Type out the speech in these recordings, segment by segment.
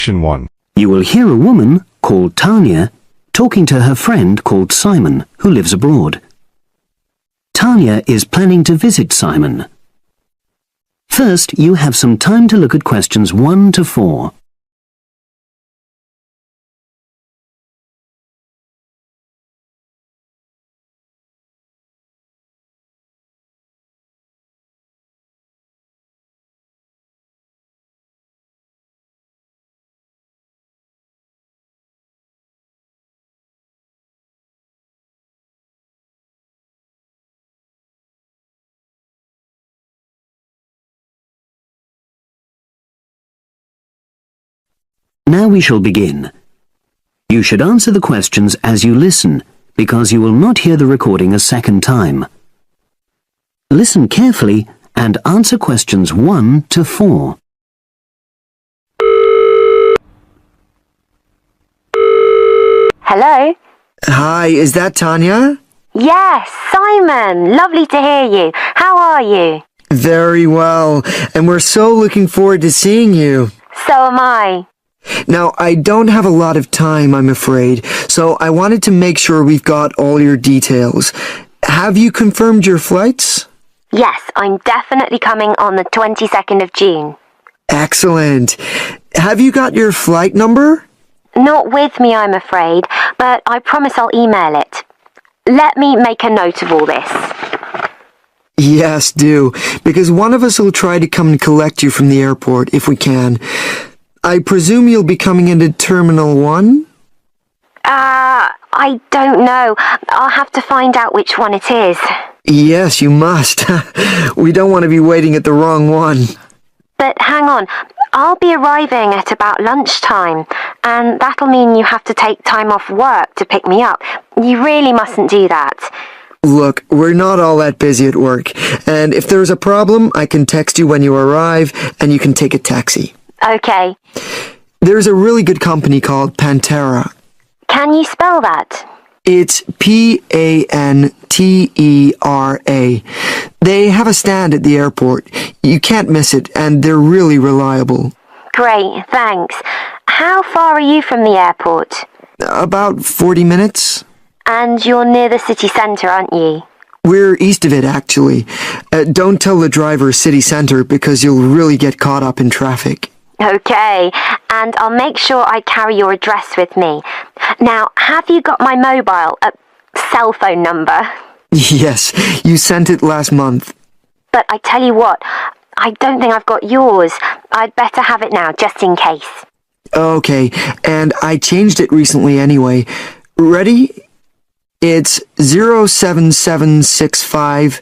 Action 1. You will hear a woman called Tanya talking to her friend called Simon, who lives abroad. Tanya is planning to visit Simon. First, you have some time to look at questions 1 to 4. Now we shall begin. You should answer the questions as you listen, because you will not hear the recording a second time. Listen carefully and answer questions 1 to 4. Hello? Hi, is that Tanya? Yes, Simon. Lovely to hear you. How are you? Very well, and we're so looking forward to seeing you. So am I. Now, I don't have a lot of time, I'm afraid, so I wanted to make sure we've got all your details. Have you confirmed your flights? Yes, I'm definitely coming on the 22nd of June. Excellent. Have you got your flight number? Not with me, I'm afraid, but I promise I'll email it. Let me make a note of all this. Yes, do, because one of us will try to come and collect you from the airport if we can. I presume you'll be coming into Terminal 1? I don't know. I'll have to find out which one it is. Yes, you must. We don't want to be waiting at the wrong one. But hang on, I'll be arriving at about lunchtime, and that'll mean you have to take time off work to pick me up. You really mustn't do that. Look, we're not all that busy at work, and if there's a problem, I can text you when you arrive, and you can take a taxi. Okay. There's a really good company called Pantera. Can you spell that? It's Pantera. They have a stand at the airport. You can't miss it, and they're really reliable. Great, thanks. How far are you from the airport? About 40 minutes. And you're near the city centre, aren't you? We're east of it, actually. Don't tell the driver city centre because you'll really get caught up in traffic. Okay, and I'll make sure I carry your address with me. Now, have you got my mobile, cell phone number? Yes, you sent it last month. But I tell you what, I don't think I've got yours. I'd better have it now, just in case. Okay, and I changed it recently anyway. Ready? It's 07765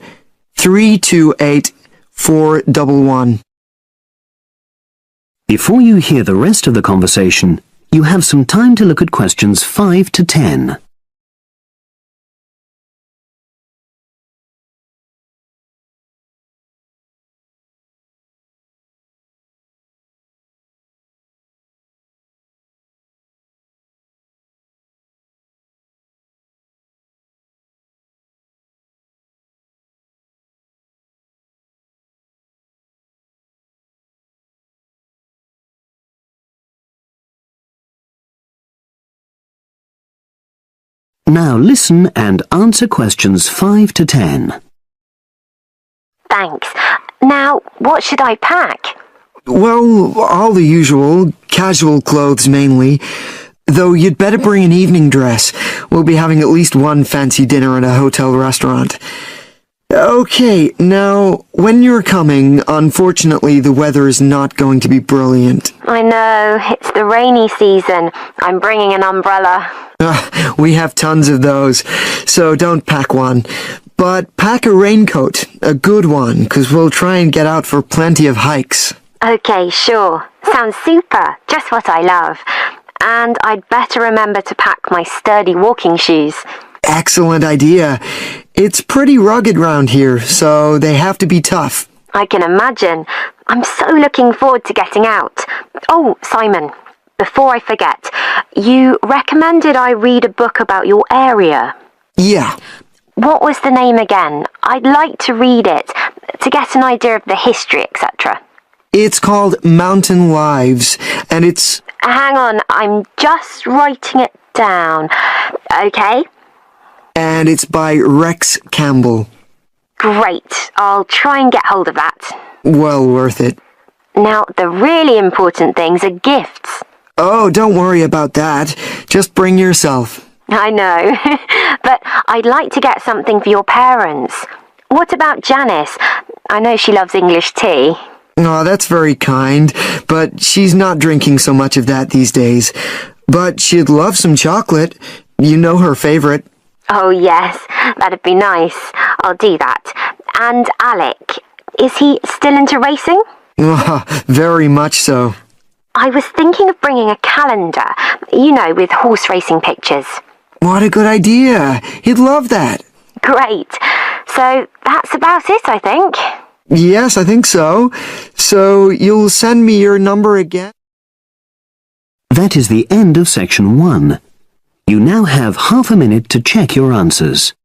328 411. Before you hear the rest of the conversation, you have some time to look at questions 5 to 10. Now listen and answer questions 5 to 10. Thanks. Now, what should I pack? Well, all the usual, casual clothes mainly. Though you'd better bring an evening dress. We'll be having at least one fancy dinner in a hotel restaurant. Okay, now, when you're coming, unfortunately the weather is not going to be brilliant. I know, it's the rainy season. I'm bringing an umbrella. We have tons of those, so don't pack one. But pack a raincoat, a good one, 'cause we'll try and get out for plenty of hikes. Okay, sure. Sounds super. Just what I love. And I'd better remember to pack my sturdy walking shoes. Excellent idea. It's pretty rugged round here, so they have to be tough. I can imagine. I'm so looking forward to getting out. Oh, Simon, before I forget, you recommended I read a book about your area. Yeah. What was the name again? I'd like to read it, to get an idea of the history, etc. It's called Mountain Lives, and it's... Hang on, I'm just writing it down. Okay? And it's by Rex Campbell. Great. I'll try and get hold of that. Well worth it. Now, the really important things are gifts. Oh, don't worry about that. Just bring yourself. I know, but I'd like to get something for your parents. What about Janice? I know she loves English tea. Oh, that's very kind, but she's not drinking so much of that these days. But she'd love some chocolate. You know her favorite. Oh, yes, that'd be nice. I'll do that. And Alec, is he still into racing? Very much so. I was thinking of bringing a calendar, you know, with horse racing pictures. What a good idea. He'd love that. Great. So that's about it, I think. Yes, I think so. So you'll send me your number again? That is the end of section 1. You now have half a minute to check your answers.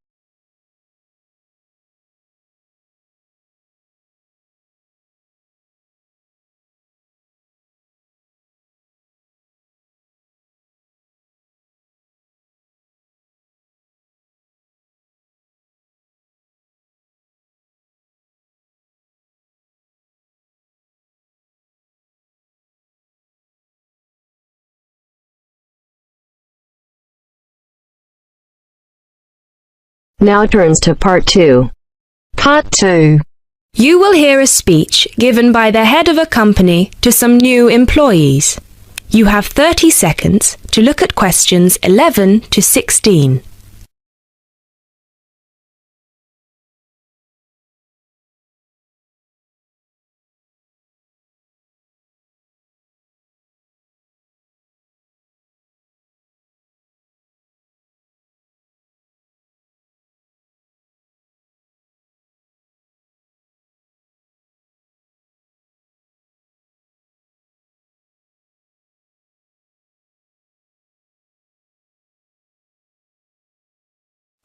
Now turns to part 2. Part 2. You will hear a speech given by the head of a company to some new employees. You have 30 seconds to look at questions 11 to 16.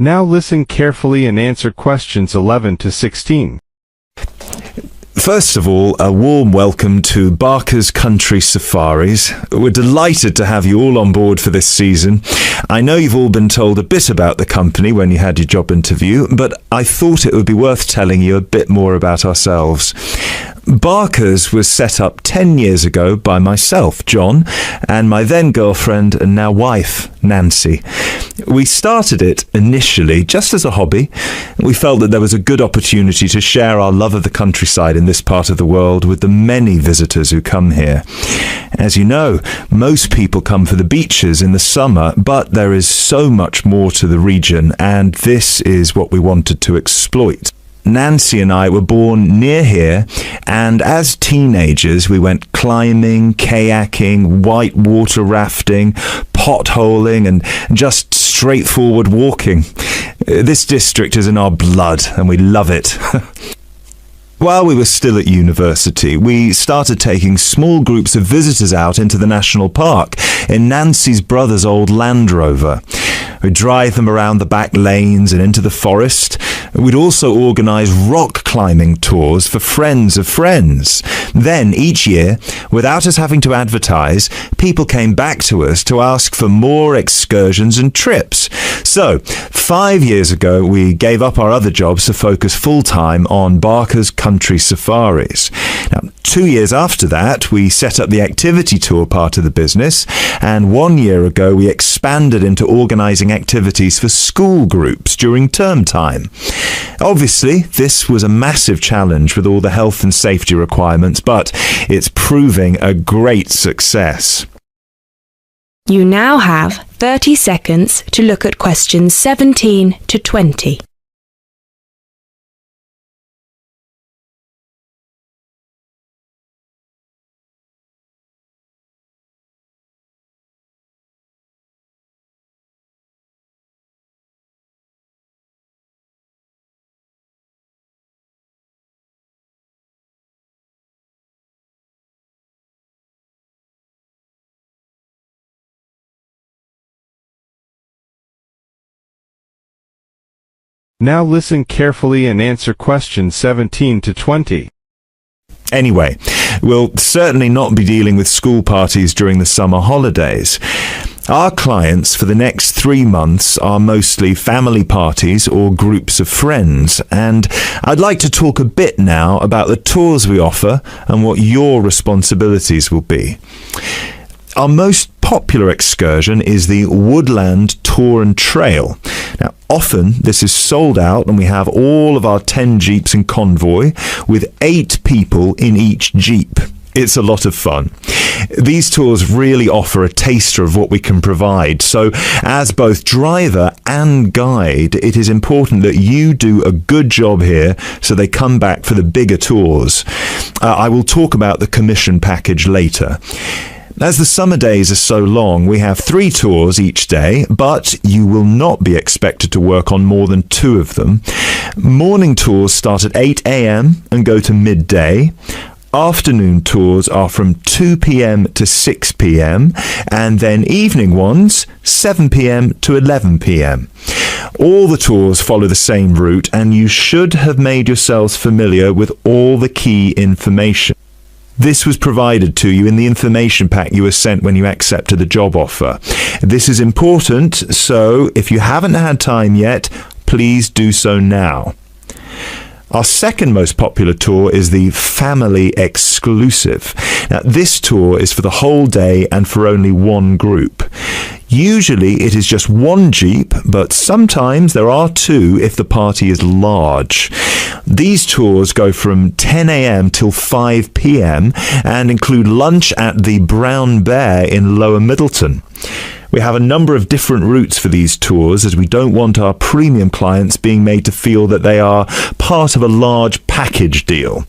Now listen carefully and answer questions 11 to 16. First of all, a warm welcome to Barker's Country Safaris. We're delighted to have you all on board for this season. I know you've all been told a bit about the company when you had your job interview, but I thought it would be worth telling you a bit more about ourselves. Barker's was set up 10 years ago by myself, John, and my then girlfriend and now wife, Nancy. We started it initially just as a hobby. We felt that there was a good opportunity to share our love of the countryside in this part of the world with the many visitors who come here. As you know, most people come for the beaches in the summer, but there is so much more to the region, and this is what we wanted to exploit. Nancy and I were born near here, and as teenagers we went climbing, kayaking, whitewater rafting, potholing, and just straightforward walking. This district is in our blood, and we love it. While we were still at university, we started taking small groups of visitors out into the national park in Nancy's brother's old Land Rover. We'd drive them around the back lanes and into the forest. We'd also organise rock climbing tours for friends of friends. Then, each year, without us having to advertise, people came back to us to ask for more excursions and trips. So, 5 years ago, we gave up our other jobs to focus full-time on Barker's Country Safaris. Now, 2 years after that, we set up the activity tour part of the business, and 1 year ago, we expanded into organising activities for school groups during term time. Obviously, this was a massive challenge with all the health and safety requirements, but it's proving a great success. You now have 30 seconds to look at questions 17 to 20. Now listen carefully and answer questions 17 to 20. Anyway, We'll certainly not be dealing with school parties during the summer holidays. Our clients for the next 3 months are mostly family parties or groups of friends, and I'd like to talk a bit now about the tours we offer and what your responsibilities will be. Our most popular excursion is the Woodland Tour and Trail. Now, often this is sold out and we have all of our 10 jeeps in convoy with 8 people in each jeep. It's a lot of fun. These tours really offer a taster of what we can provide. So, as both driver and guide, it is important that you do a good job here so they come back for the bigger tours. I will talk about the commission package later. As the summer days are so long, we have 3 tours each day, but you will not be expected to work on more than 2 of them. Morning tours start at 8 a.m. and go to midday. Afternoon tours are from 2 p.m. to 6 p.m. and then evening ones 7 p.m. to 11 p.m. All the tours follow the same route and you should have made yourselves familiar with all the key information. This was provided to you in the information pack you were sent when you accepted the job offer. This is important, so if you haven't had time yet, please do so now. Our second most popular tour is the Family Exclusive. Now, this tour is for the whole day and for only 1 group. Usually it is just 1 jeep, but sometimes there are 2 if the party is large. These tours go from 10 a.m. till 5 p.m. and include lunch at the Brown Bear in Lower Middleton. We have a number of different routes for these tours as we don't want our premium clients being made to feel that they are part of a large package deal.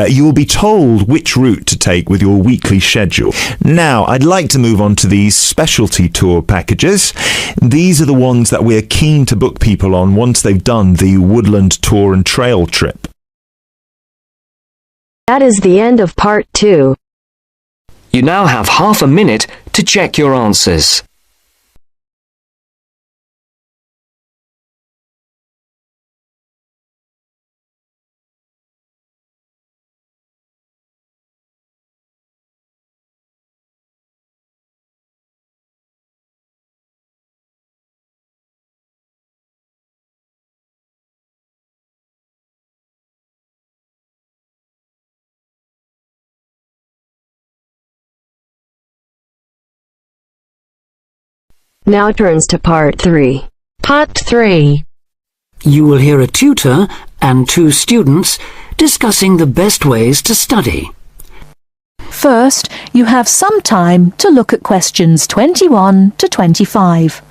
You will be told which route to take with your weekly schedule. Now, I'd like to move on to these specialty tour packages. These are the ones that we're keen to book people on once they've done the Woodland Tour and Trail trip. That is the end of part 2. You now have half a minute to check your answers. Now turns to part 3. Part 3. You will hear a tutor and 2 students discussing the best ways to study. First, you have some time to look at questions 21 to 25.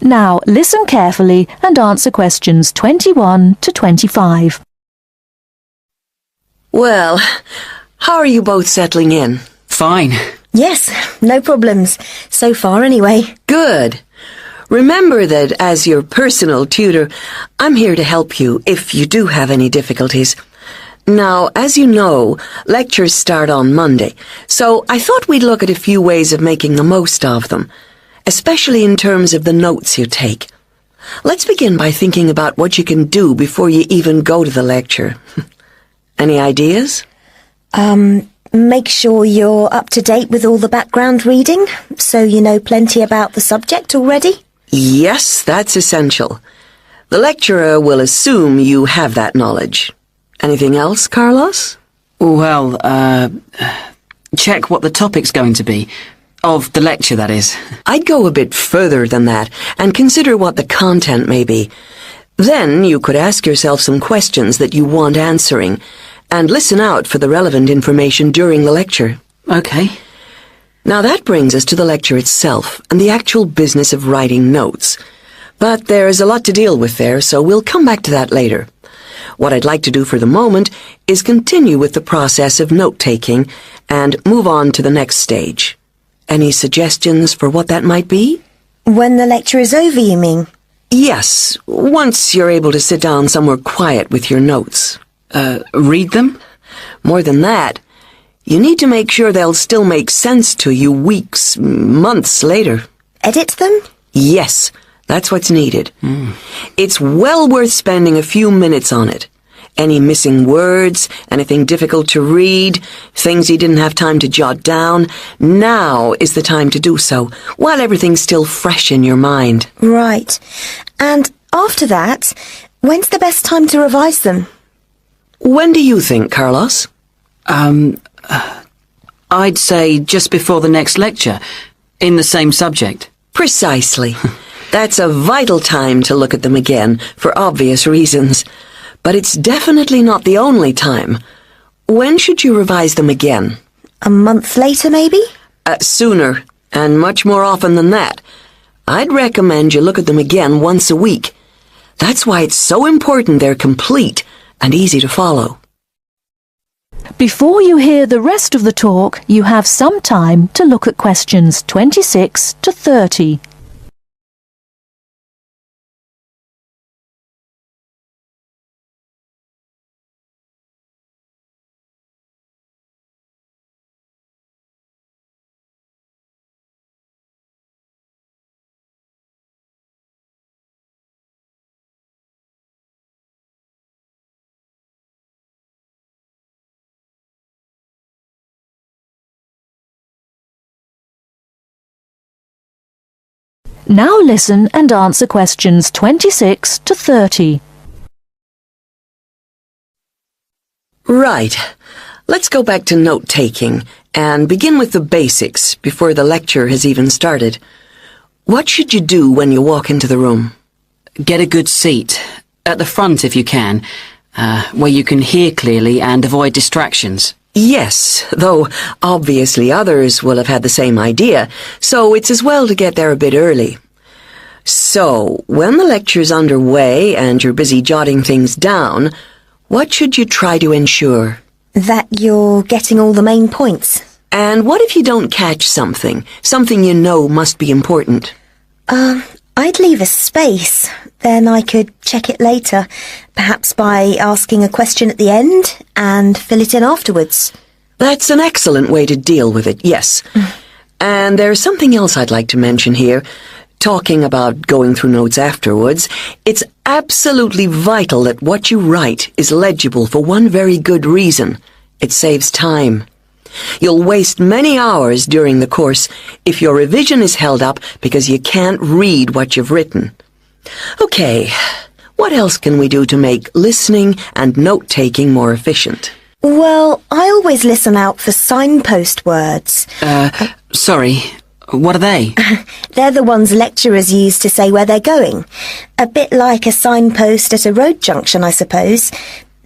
Now listen carefully and answer questions 21 to 25. Well, how are you both settling in? Fine. Yes, no problems. So far, anyway. Good. Remember that as your personal tutor, I'm here to help you if you do have any difficulties. Now, as you know, lectures start on Monday, so I thought we'd look at a few ways of making the most of them, especially in terms of the notes you take. Let's begin by thinking about what you can do before you even go to the lecture. Any ideas? Make sure you're up to date with all the background reading, so you know plenty about the subject already. Yes, that's essential. The lecturer will assume you have that knowledge. Anything else, Carlos? Well, check what the topic's going to be. Of the lecture, that is. I'd go a bit further than that and consider what the content may be. Then you could ask yourself some questions that you want answering and listen out for the relevant information during the lecture. Okay. Now that brings us to the lecture itself and the actual business of writing notes. But there's a lot to deal with there, so we'll come back to that later. What I'd like to do for the moment is continue with the process of note-taking and move on to the next stage. Any suggestions for what that might be? When the lecture is over, you mean? Yes, once you're able to sit down somewhere quiet with your notes. Read them? More than that, you need to make sure they'll still make sense to you weeks, months later. Edit them? Yes, that's what's needed. It's well worth spending a few minutes on it. Any missing words, anything difficult to read, things you didn't have time to jot down, now is the time to do so, while everything's still fresh in your mind. Right. And after that, when's the best time to revise them? When do you think, Carlos? I'd say just before the next lecture, in the same subject. Precisely. That's a vital time to look at them again, for obvious reasons. But it's definitely not the only time. When should you revise them again? A month later, maybe? Sooner, and much more often than that. I'd recommend you look at them again once a week. That's why it's so important they're complete and easy to follow. Before you hear the rest of the talk, you have some time to look at questions 26 to 30. Now listen and answer questions 26 to 30. Right. Let's go back to note-taking and begin with the basics before the lecture has even started. What should you do when you walk into the room? Get a good seat, at the front if you can, where you can hear clearly and avoid distractions. Yes, though obviously others will have had the same idea, so it's as well to get there a bit early. So, when the lecture's underway and you're busy jotting things down, what should you try to ensure? That you're getting all the main points. And what if you don't catch something you know must be important? I'd leave a space. Then I could check it later, perhaps by asking a question at the end and fill it in afterwards. That's an excellent way to deal with it, yes. And there's something else I'd like to mention here. Talking about going through notes afterwards, it's absolutely vital that what you write is legible for one very good reason. It saves time. You'll waste many hours during the course if your revision is held up because you can't read what you've written. Okay, what else can we do to make listening and note-taking more efficient? Well, I always listen out for signpost words. Sorry, what are they? They're the ones lecturers use to say where they're going. A bit like a signpost at a road junction, I suppose.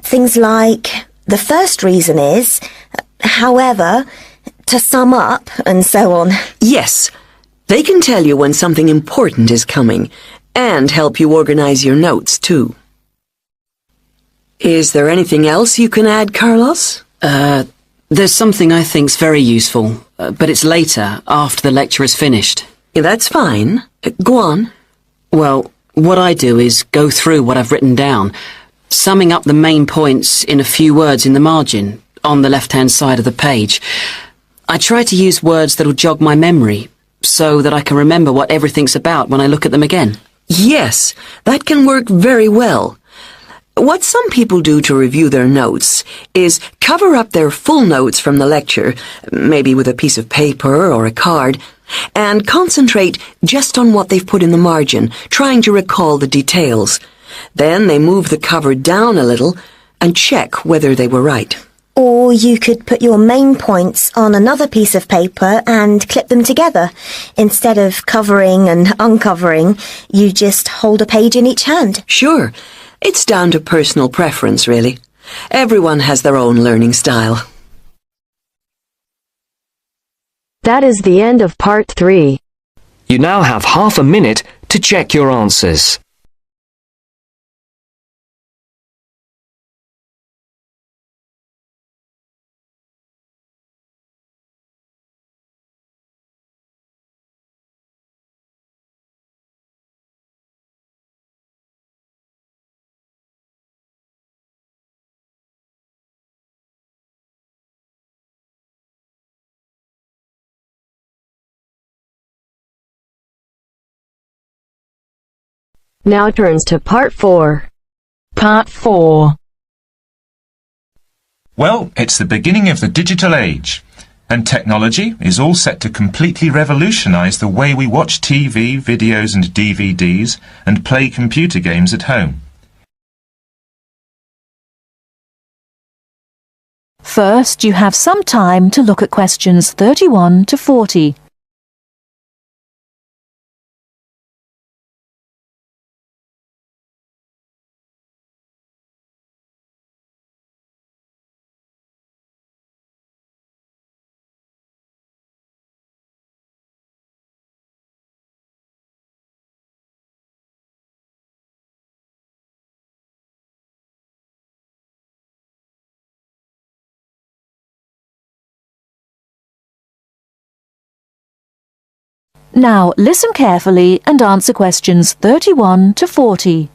Things like, the first reason is, however, to sum up, and so on. Yes, they can tell you when something important is coming, and help you organize your notes, too. Is there anything else you can add, Carlos? There's something I think's very useful, but it's later, after the lecture is finished. Yeah, that's fine. Go on. Well, what I do is go through what I've written down, summing up the main points in a few words in the margin, on the left-hand side of the page. I try to use words that'll jog my memory, so that I can remember what everything's about when I look at them again. Yes, that can work very well. What some people do to review their notes is cover up their full notes from the lecture, maybe with a piece of paper or a card, and concentrate just on what they've put in the margin, trying to recall the details. Then they move the cover down a little and check whether they were right. Or you could put your main points on another piece of paper and clip them together. Instead of covering and uncovering, you just hold a page in each hand. Sure. It's down to personal preference, really. Everyone has their own learning style. That is the end of part 3. You now have half a minute to check your answers. Now turns to Part 4. Part 4. Well, it's the beginning of the digital age, and technology is all set to completely revolutionise the way we watch TV, videos and DVDs and play computer games at home. First, you have some time to look at questions 31 to 40. Now listen carefully and answer questions 31 to 40.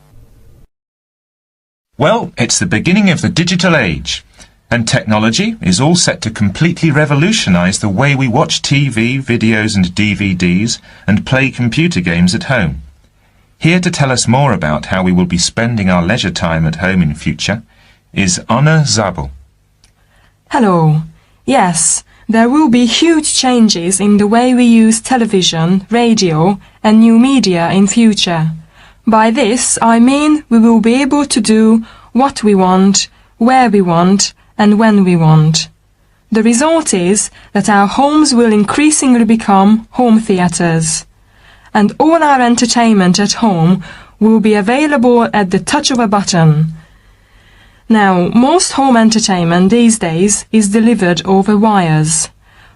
Well, it's the beginning of the digital age, and technology is all set to completely revolutionise the way we watch TV, videos and DVDs and play computer games at home. Here to tell us more about how we will be spending our leisure time at home in future is Anna Zabel. Hello. Yes. There will be huge changes in the way we use television, radio and new media in future. By this I mean we will be able to do what we want, where we want and when we want. The result is that our homes will increasingly become home theatres, and all our entertainment at home will be available at the touch of a button. Now, most home entertainment these days is delivered over wires,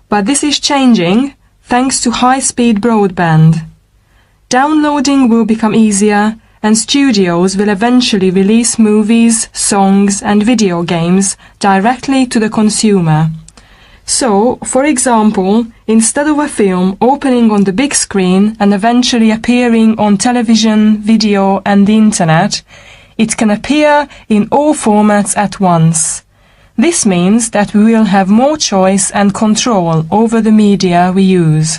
but this is changing thanks to high-speed broadband. Downloading will become easier, and studios will eventually release movies, songs and video games directly to the consumer. So, for example, instead of a film opening on the big screen and eventually appearing on television, video and the internet, it can appear in all formats at once. This means that we will have more choice and control over the media we use.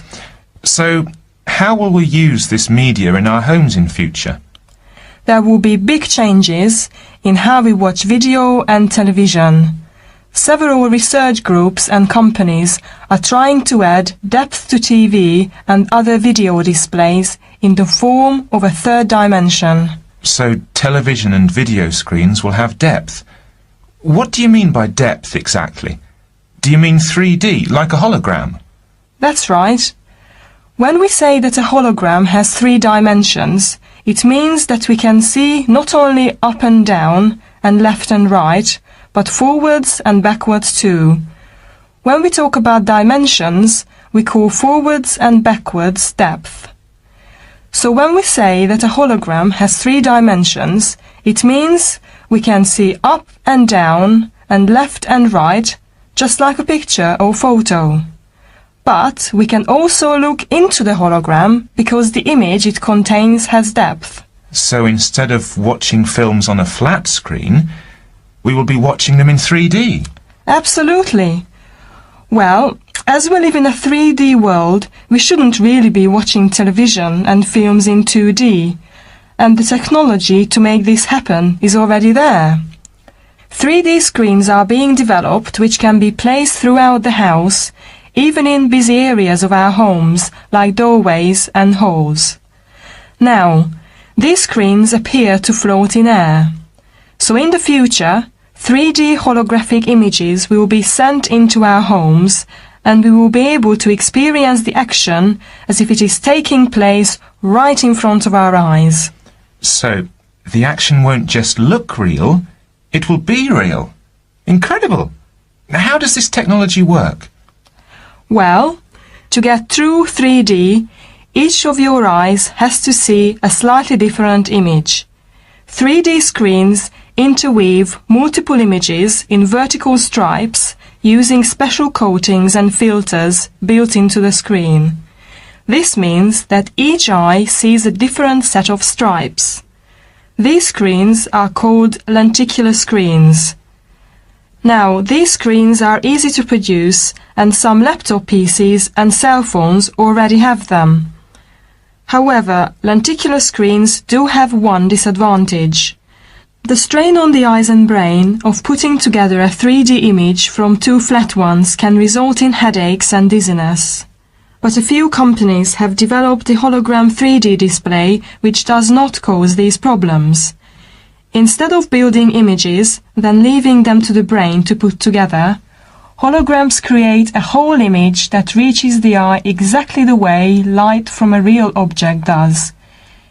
So, how will we use this media in our homes in future? There will be big changes in how we watch video and television. Several research groups and companies are trying to add depth to TV and other video displays in the form of a third dimension. So television and video screens will have depth. What do you mean by depth exactly? Do you mean 3D, like a hologram? That's right. When we say that a hologram has 3 dimensions, it means that we can see not only up and down and left and right, but forwards and backwards too. When we talk about dimensions, we call forwards and backwards depth. So when we say that a hologram has 3 dimensions, it means we can see up and down and left and right, just like a picture or photo. But we can also look into the hologram because the image it contains has depth. So instead of watching films on a flat screen, we will be watching them in 3D? Absolutely. Well, as we live in a 3D world, we shouldn't really be watching television and films in 2D, and the technology to make this happen is already there. 3D screens are being developed which can be placed throughout the house, even in busy areas of our homes, like doorways and halls. Now, these screens appear to float in air. So in the future, 3D holographic images will be sent into our homes, and we will be able to experience the action as if it is taking place right in front of our eyes. So, the action won't just look real, it will be real. Incredible! How does this technology work? Well, to get true 3D, each of your eyes has to see a slightly different image. 3D screens interweave multiple images in vertical stripes using special coatings and filters built into the screen. This means that each eye sees a different set of stripes. These screens are called lenticular screens. Now, these screens are easy to produce, and some laptop PCs and cell phones already have them. However, lenticular screens do have one disadvantage. The strain on the eyes and brain of putting together a 3D image from two flat ones can result in headaches and dizziness. But a few companies have developed the hologram 3D display which does not cause these problems. Instead of building images, then leaving them to the brain to put together, holograms create a whole image that reaches the eye exactly the way light from a real object does.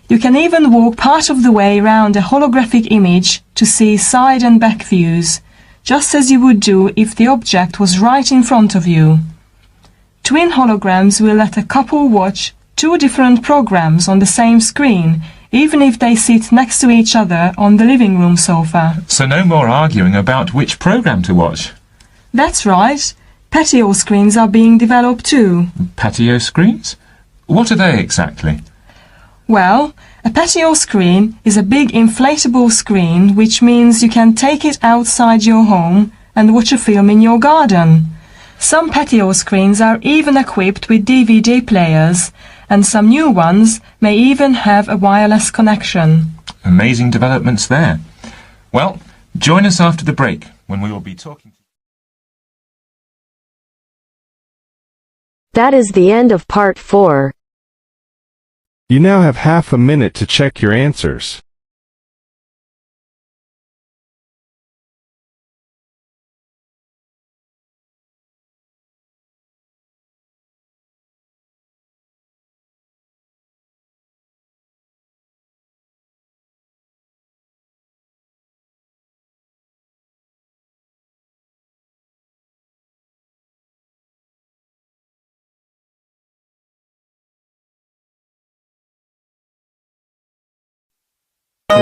You can even walk part of the way round a holographic image to see side and back views, just as you would do if the object was right in front of you. Twin holograms will let a couple watch two different programs on the same screen, even if they sit next to each other on the living room sofa. So no more arguing about which program to watch. That's right. Patio screens are being developed too. Patio screens? What are they exactly? Well, a patio screen is a big inflatable screen, which means you can take it outside your home and watch a film in your garden. Some patio screens are even equipped with DVD players, and some new ones may even have a wireless connection. Amazing developments there. Well, join us after the break when we will be talking. That is the end of part 4. You now have half a minute to check your answers. Give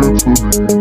it to me.